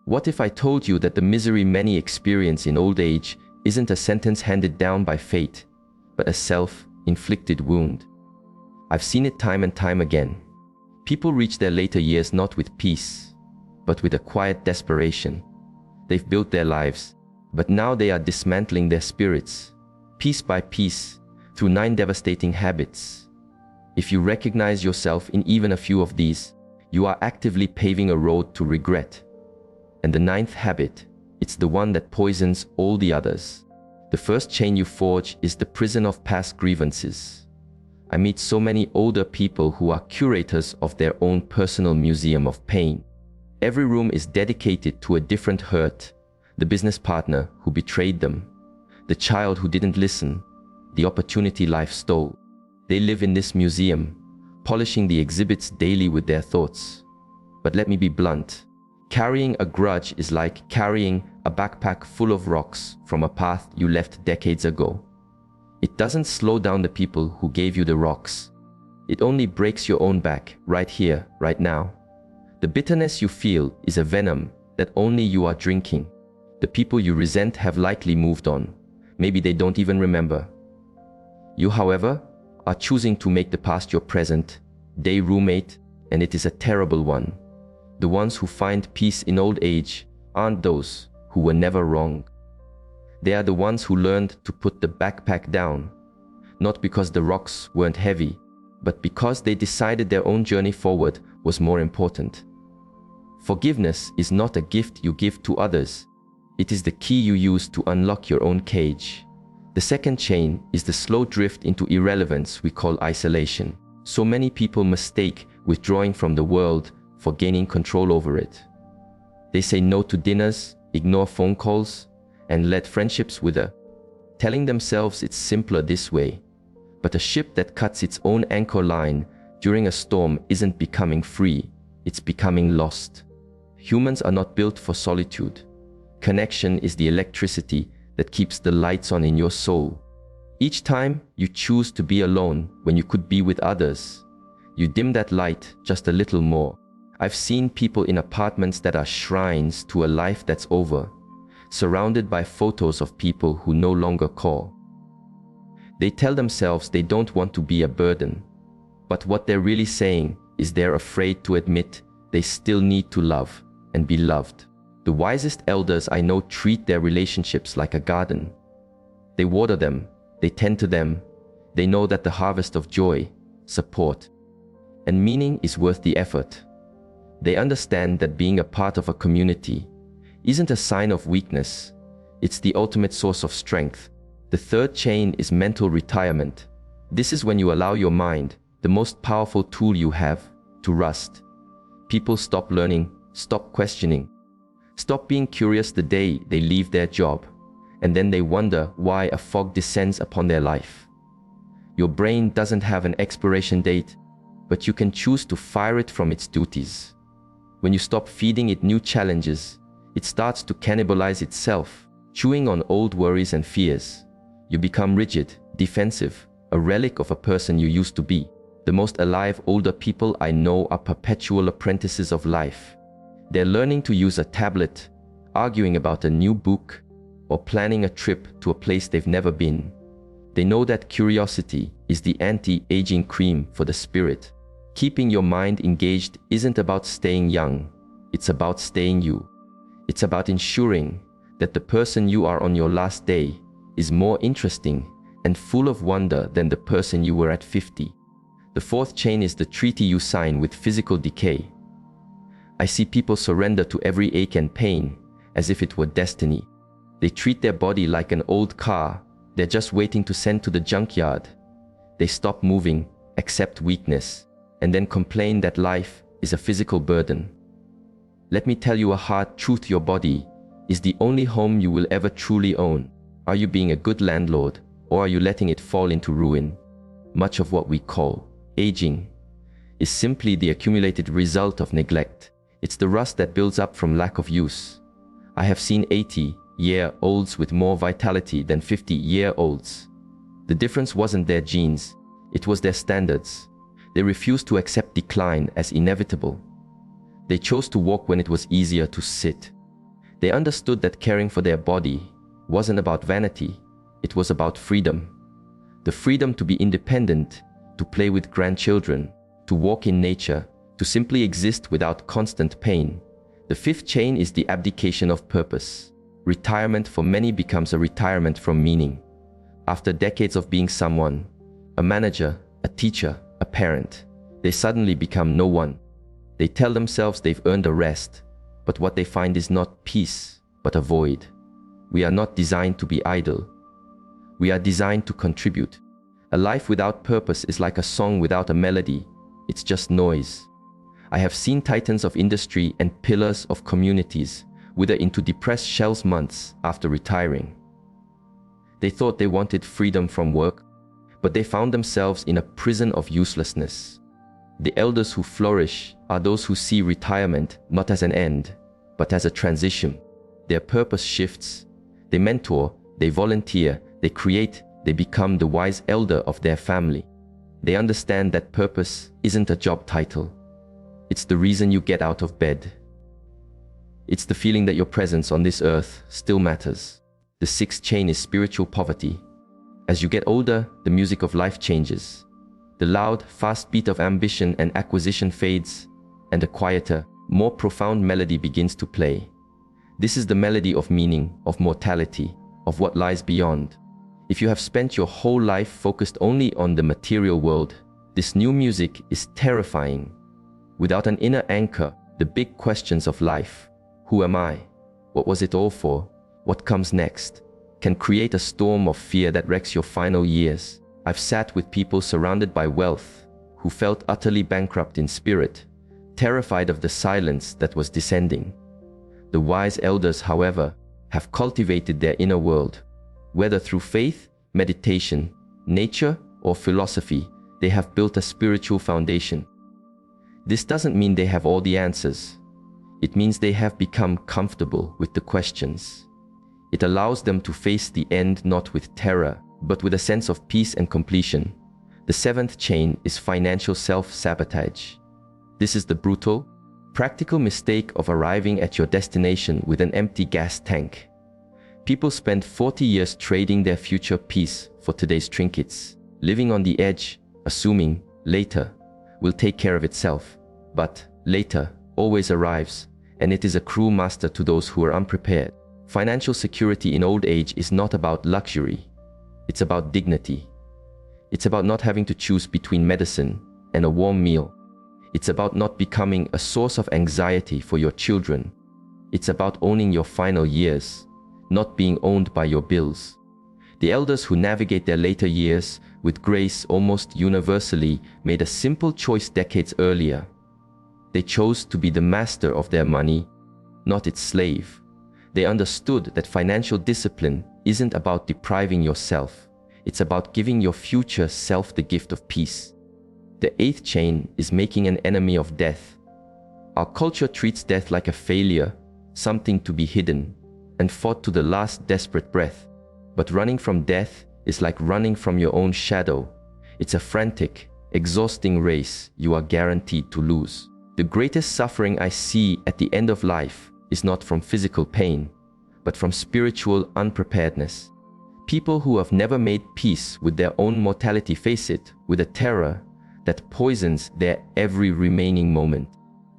What if I told you that the misery many experience in old age isn't a sentence handed down by fate, but a self-inflicted wound? I've seen it time and time again. People reach their later years not with peace, but with a quiet desperation. They've built their lives, but now they are dismantling their spirits, piece by piece, through 9 devastating habits. If you recognize yourself in even a few of these, you are actively paving a road to regret. And the 9th habit, it's the one that poisons all the others. The first chain you forge is the prison of past grievances. I meet so many older people who are curators of their own personal museum of pain. Every room is dedicated to a different hurt: the business partner who betrayed them, the child who didn't listen, the opportunity life stole. They live in this museum, polishing the exhibits daily with their thoughts. But let me be blunt. Carrying a grudge is like carrying a backpack full of rocks from a path you left decades ago. It doesn't slow down the people who gave you the rocks. It only breaks your own back, right here, right now. The bitterness you feel is a venom that only you are drinking. The people you resent have likely moved on. Maybe they don't even remember. You, however, are choosing to make the past your present day roommate, and it is a terrible one. The ones who find peace in old age aren't those who were never wrong. They are the ones who learned to put the backpack down, not because the rocks weren't heavy, but because they decided their own journey forward was more important. Forgiveness is not a gift you give to others. It is the key you use to unlock your own cage. The second chain is the slow drift into irrelevance we call isolation. So many people mistake withdrawing from the world for gaining control over it. They say no to dinners, ignore phone calls, and let friendships wither, telling themselves it's simpler this way. But a ship that cuts its own anchor line during a storm isn't becoming free, it's becoming lost. Humans are not built for solitude. Connection is the electricity that keeps the lights on in your soul. Each time you choose to be alone when you could be with others, you dim that light just a little more. I've seen people in apartments that are shrines to a life that's over, surrounded by photos of people who no longer call. They tell themselves they don't want to be a burden, but what they're really saying is they're afraid to admit they still need to love and be loved. The wisest elders I know treat their relationships like a garden. They water them, they tend to them, they know that the harvest of joy, support, and meaning is worth the effort. They understand that being a part of a community isn't a sign of weakness, it's the ultimate source of strength. The third chain is mental retirement. This is when you allow your mind, the most powerful tool you have, to rust. People stop learning, stop questioning, stop being curious the day they leave their job, and then they wonder why a fog descends upon their life. Your brain doesn't have an expiration date, but you can choose to fire it from its duties. When you stop feeding it new challenges, it starts to cannibalize itself, chewing on old worries and fears. You become rigid, defensive, a relic of a person you used to be. The most alive older people I know are perpetual apprentices of life. They're learning to use a tablet, arguing about a new book, or planning a trip to a place they've never been. They know that curiosity is the anti-aging cream for the spirit. Keeping your mind engaged isn't about staying young, it's about staying you. It's about ensuring that the person you are on your last day is more interesting and full of wonder than the person you were at 50. The fourth chain is the treaty you sign with physical decay. I see people surrender to every ache and pain as if it were destiny. They treat their body like an old car they're just waiting to send to the junkyard. They stop moving, accept weakness, and then complain that life is a physical burden. Let me tell you a hard truth: your body is the only home you will ever truly own. Are you being a good landlord, or are you letting it fall into ruin? Much of what we call aging is simply the accumulated result of neglect. It's the rust that builds up from lack of use. I have seen 80-year-olds with more vitality than 50-year-olds. The difference wasn't their genes, it was their standards. They refused to accept decline as inevitable. They chose to walk when it was easier to sit. They understood that caring for their body wasn't about vanity, it was about freedom. The freedom to be independent, to play with grandchildren, to walk in nature, to simply exist without constant pain. The fifth chain is the abdication of purpose. Retirement for many becomes a retirement from meaning. After decades of being someone, a manager, a teacher, a parent, they suddenly become no one. They tell themselves they've earned a rest, but what they find is not peace, but a void. We are not designed to be idle. We are designed to contribute. A life without purpose is like a song without a melody. It's just noise. I have seen titans of industry and pillars of communities wither into depressed shells months after retiring. They thought they wanted freedom from work, but they found themselves in a prison of uselessness. The elders who flourish are those who see retirement not as an end, but as a transition. Their purpose shifts. They mentor, they volunteer, they create, they become the wise elder of their family. They understand that purpose isn't a job title. It's the reason you get out of bed. It's the feeling that your presence on this earth still matters. The sixth chain is spiritual poverty. As you get older, the music of life changes. The loud, fast beat of ambition and acquisition fades, and a quieter, more profound melody begins to play. This is the melody of meaning, of mortality, of what lies beyond. If you have spent your whole life focused only on the material world, this new music is terrifying. Without an inner anchor, the big questions of life, who am I? What was it all for? What comes next? Can create a storm of fear that wrecks your final years. I've sat with people surrounded by wealth who felt utterly bankrupt in spirit, terrified of the silence that was descending. The wise elders, however, have cultivated their inner world. Whether through faith, meditation, nature, or philosophy, they have built a spiritual foundation. This doesn't mean they have all the answers. It means they have become comfortable with the questions. It allows them to face the end not with terror, but with a sense of peace and completion. The seventh chain is financial self-sabotage. This is the brutal, practical mistake of arriving at your destination with an empty gas tank. People spend 40 years trading their future peace for today's trinkets, living on the edge, assuming later will take care of itself. But later always arrives, and it is a cruel master to those who are unprepared. Financial security in old age is not about luxury. It's about dignity. It's about not having to choose between medicine and a warm meal. It's about not becoming a source of anxiety for your children. It's about owning your final years, not being owned by your bills. The elders who navigate their later years with grace almost universally made a simple choice decades earlier. They chose to be the master of their money, not its slave. They understood that financial discipline isn't about depriving yourself. It's about giving your future self the gift of peace. The eighth chain is making an enemy of death. Our culture treats death like a failure, something to be hidden, and fought to the last desperate breath. But running from death is like running from your own shadow. It's a frantic, exhausting race you are guaranteed to lose. The greatest suffering I see at the end of life is not from physical pain, but from spiritual unpreparedness. People who have never made peace with their own mortality face it with a terror that poisons their every remaining moment.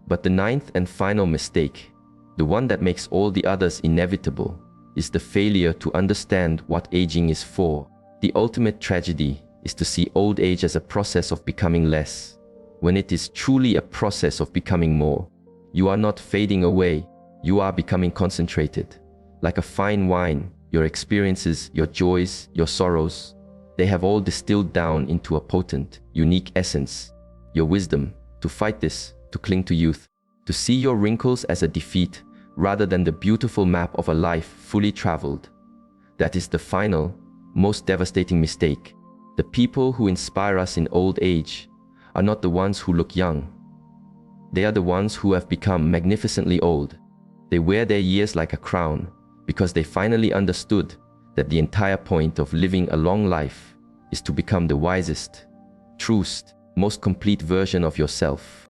But the ninth and final mistake, the one that makes all the others inevitable, is the failure to understand what aging is for. The ultimate tragedy is to see old age as a process of becoming less, when it is truly a process of becoming more. You are not fading away, you are becoming concentrated. Like a fine wine, your experiences, your joys, your sorrows, they have all distilled down into a potent, unique essence. Your wisdom, to fight this, to cling to youth, to see your wrinkles as a defeat rather than the beautiful map of a life fully traveled. That is the final, most devastating mistake. The people who inspire us in old age are not the ones who look young. They are the ones who have become magnificently old. They wear their years like a crown because they finally understood that the entire point of living a long life is to become the wisest, truest, most complete version of yourself.